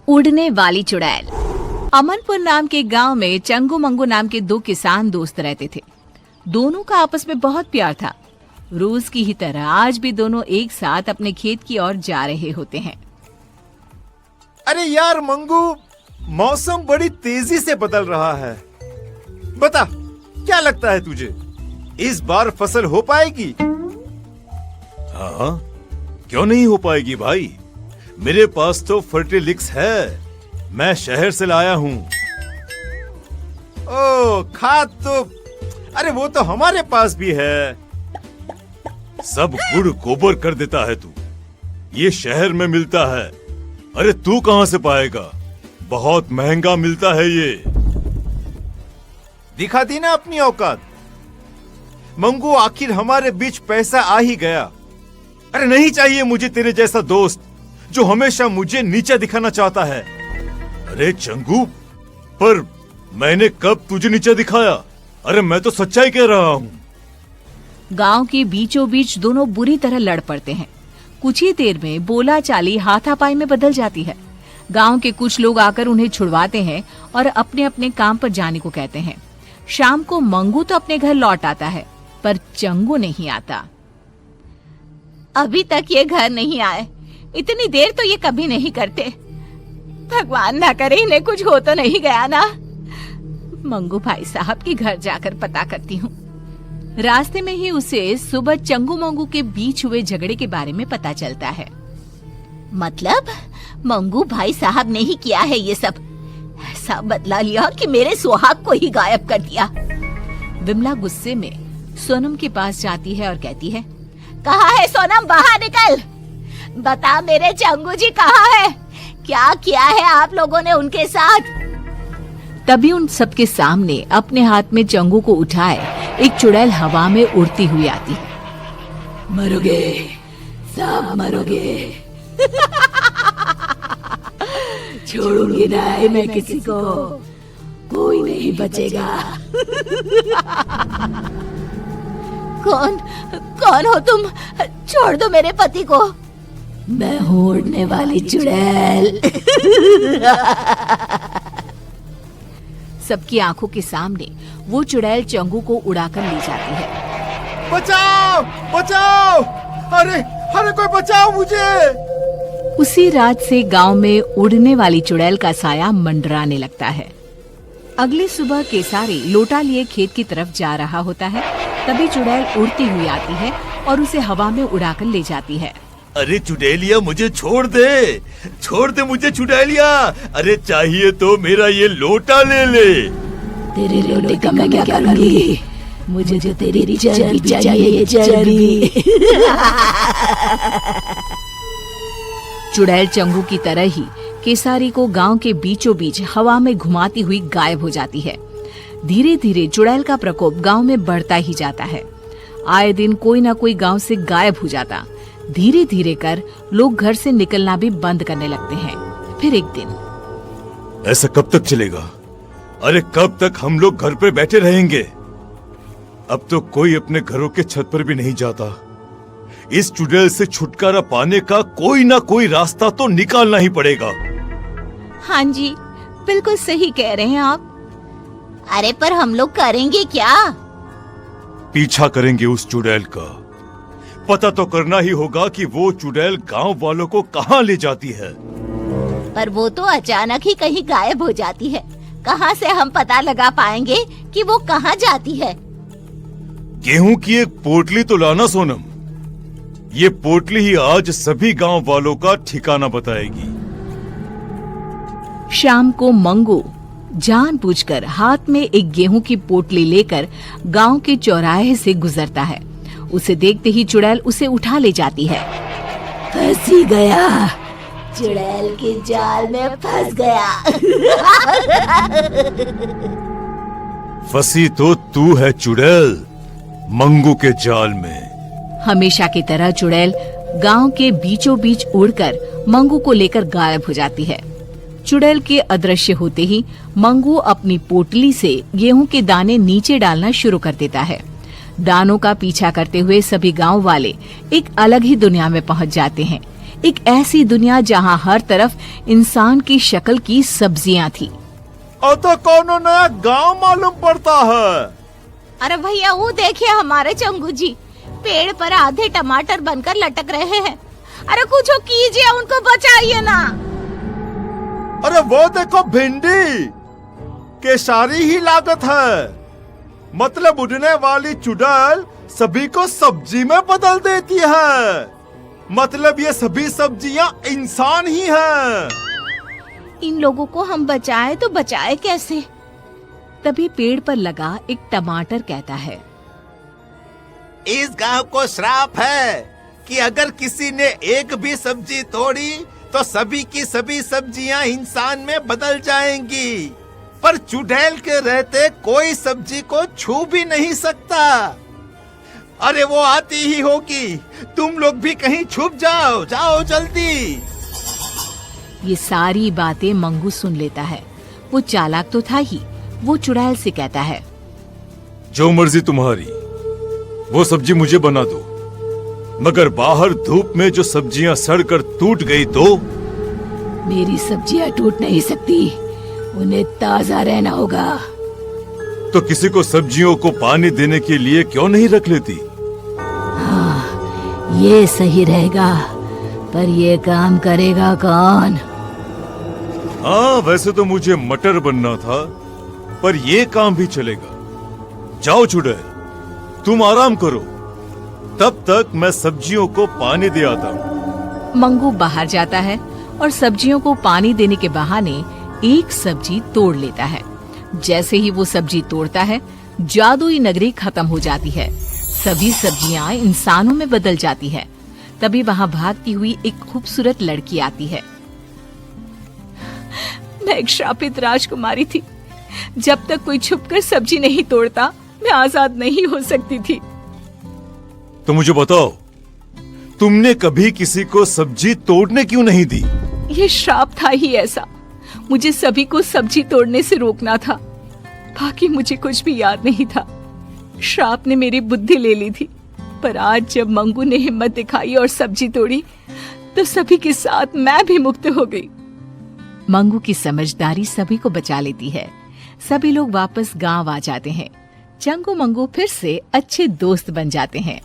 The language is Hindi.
उड़ने वाली चुड़ैल। अमनपुर नाम के गांव में चंगू मंगू नाम के दो किसान दोस्त रहते थे। दोनों का आपस में बहुत प्यार था। रोज की ही तरह आज भी दोनों एक साथ अपने खेत की ओर जा रहे होते हैं। अरे यार मंगू, मौसम बड़ी तेजी से बदल रहा है। बता, क्या लगता है तुझे, इस बार फसल हो पाएगी? हाँ, क्यों नहीं हो पाएगी भाई। मेरे पास तो फर्टिलिक्स है, मैं शहर से लाया हूँ। ओ, खाद तो अरे वो तो हमारे पास भी है। सब गुड़ गोबर कर देता है तू, ये शहर में मिलता है। अरे तू कहाँ से पाएगा, बहुत महंगा मिलता है ये। दिखा दी ना अपनी औकात। मंगू, आखिर हमारे बीच पैसा आ ही गया। अरे नहीं चाहिए मुझे तेरे जैसा दोस्त जो हमेशा मुझे नीचे दिखाना चाहता है। अरे चंगू, पर मैंने कब तुझे नीचे दिखाया? अरे मैं तो सच्चाई कह रहा हूँ। गांव के बीचों बीच दोनों बुरी तरह लड़ पड़ते हैं। कुछ ही देर में बोला चाली हाथापाई में बदल जाती है। गांव के कुछ लोग आकर उन्हें छुड़वाते हैं और अपने अपने काम पर जाने को कहते हैं। शाम को मंगू तो अपने घर लौट आता है, पर चंगू नहीं आता। अभी तक ये घर नहीं आए, इतनी देर तो ये कभी नहीं करते। भगवान ना करे इन्हें कुछ हो तो नहीं गया ना। मंगू भाई साहब के घर जाकर पता करती हूँ। रास्ते में ही उसे सुबह चंगू मंगू के बीच हुए झगड़े के बारे में पता चलता है। मतलब मंगू भाई साहब ने ही किया है ये सब। ऐसा बदला लिया कि मेरे सुहाग को ही गायब कर दिया। विमला गुस्से में सोनम के पास जाती है और कहती है, कहाँ है सोनम, बाहर निकल। बता मेरे चंगू जी कहाँ है, क्या किया है आप लोगों ने उनके साथ? तभी उन सबके सामने अपने हाथ में चंगू को उठाए एक चुड़ैल हवा में उड़ती हुई आती है। मरोगे, सब मरोगे। छोड़ूंगी नहीं मैं किसी को, कोई नहीं बचेगा। कौन हो तुम? छोड़ दो मेरे पति को। मैं हूँ उड़ने वाली चुड़ैल। सबकी आंखों के सामने वो चुड़ैल चंगू को उड़ाकर ले जाती है। बचाओ, बचाओ, अरे अरे कोई बचाओ मुझे। उसी रात से गांव में उड़ने वाली चुड़ैल का साया मंडराने लगता है। अगली सुबह केसारी लोटा लिए खेत की तरफ जा रहा होता है। तभी चुड़ैल उड़ती हुई आती है और उसे हवा में उड़ाकर ले जाती है। अरे चुड़ैलिया, मुझे छोड़ दे मुझे चुड़ैलिया। अरे चाहिए तो मेरा ये लोटा ले ले। तेरे लोटे का मैं क्या करूंगी? मुझे जो तेरी चर्बी चाहिए, चर्बी। चुड़ैल चंगू की तरह ही केसारी को गांव के बीचों बीच हवा में घुमाती हुई गायब हो जाती है। धीरे धीरे चुड़ैल का प्रकोप गांव में बढ़ता ही जाता है। आए दिन कोई ना कोई गांव से गायब हो जाता। धीरे धीरे कर लोग घर से निकलना भी बंद करने लगते हैं। फिर एक दिन, ऐसा कब तक चलेगा? अरे कब तक हम लोग घर पे बैठे रहेंगे? अब तो कोई अपने घरों के छत पर भी नहीं जाता। इस चुड़ैल से छुटकारा पाने का कोई ना कोई रास्ता तो निकालना ही पड़ेगा। हाँ जी, बिल्कुल सही कह रहे हैं आप। अरे पर हम लोग करेंगे क्या? पीछा करेंगे उस चुड़ैल का। पता तो करना ही होगा कि वो चुड़ैल गांव वालों को कहाँ ले जाती है। पर वो तो अचानक ही कहीं गायब हो जाती है। कहाँ से हम पता लगा पाएंगे कि वो कहाँ जाती है? गेहूं की एक पोटली तो लाना सोनम। ये पोटली ही आज सभी गांव वालों का ठिकाना बताएगी। शाम को मंगू जानबूझकर हाथ में एक गेहूं की पोटली लेकर गांव के चौराहे से गुजरता है। उसे देखते ही चुड़ैल उसे उठा ले जाती है। फंसी गया, चुड़ैल के जाल में फंस गया। फंसी तो तू है चुड़ैल, मंगू के जाल में। हमेशा की तरह चुड़ैल गांव के बीचों बीच उड़कर मंगू को लेकर गायब हो जाती है। चुड़ैल के अदृश्य होते ही मंगू अपनी पोटली से गेहूं के दाने नीचे डालना शुरू कर देता है। दानों का पीछा करते हुए सभी गांव वाले एक अलग ही दुनिया में पहुंच जाते हैं। एक ऐसी दुनिया जहाँ हर तरफ इंसान की शक्ल की सब्जियां थी। और तो कौन नया गांव मालूम पड़ता है। अरे भैया वो देखिए हमारे चंगू जी पेड़ पर आधे टमाटर बनकर लटक रहे हैं। अरे कुछ कीजिए, उनको बचाइए ना। अरे वो देखो भिंडी के सारी ही लागत है। मतलब उड़ने वाली चुड़ैल सभी को सब्जी में बदल देती है। मतलब ये सभी सब्जियां इंसान ही हैं। इन लोगों को हम बचाए तो बचाए कैसे? तभी पेड़ पर लगा एक टमाटर कहता है, इस गांव को श्राप है कि अगर किसी ने एक भी सब्जी तोड़ी तो सभी की सभी सब्जियां इंसान में बदल जाएंगी। पर चुड़ैल के रहते कोई सब्जी को छू भी नहीं सकता। अरे वो आती ही होगी, तुम लोग भी कहीं छुप जाओ, जाओ जल्दी। ये सारी बातें मंगू सुन लेता है। वो चालाक तो था ही। वो चुड़ैल से कहता है, जो मर्जी तुम्हारी, वो सब्जी मुझे बना दो, मगर बाहर धूप में जो सब्जियां सड़कर टूट गई तो? मेरी सब्जियां टूट नहीं सकती, उन्हें ताजा रहना होगा। तो किसी को सब्जियों को पानी देने के लिए क्यों नहीं रख लेती? हाँ, ये सही रहेगा, पर ये काम करेगा कौन? हाँ, वैसे तो मुझे मटर बनना था, पर ये काम भी चलेगा। जाओ चुड़ैल, तुम आराम करो, तब तक मैं सब्जियों को पानी दे आता हूँ। मंगू बाहर जाता है और सब्जियों को पानी देने के बहाने एक सब्जी तोड़ लेता है। जैसे ही वो सब्जी तोड़ता है, जादुई नगरी खत्म हो जाती है। सभी सब्जियां इंसानों में बदल जाती है। तभी वहाँ भागती हुई एक खूबसूरत लड़की आती है। मैं एक श्रापित राजकुमारी थी। जब तक कोई छुपकर सब्जी नहीं तोड़ता, मैं आजाद नहीं हो सकती थी। तो मुझे बताओ, तुमने कभी किसी को सब्जी तोड़ने क्यों नहीं दी? ये श्राप था ही ऐसा। मुझे सभी को सब्जी तोड़ने से रोकना था। बाकी मुझे कुछ भी याद नहीं था। श्राप ने मेरी बुद्धि ले ली थी। पर आज जब मंगू ने हिम्मत दिखाई और सब्जी तोड़ी, तो सभी के साथ मैं भी मुक्त हो गई। मंगू की समझदारी सभी को बचा लेती है। सभी लोग वापस गांव आ जाते हैं। चंगू मंगू फिर से अच्छे दोस्त बन जाते हैं।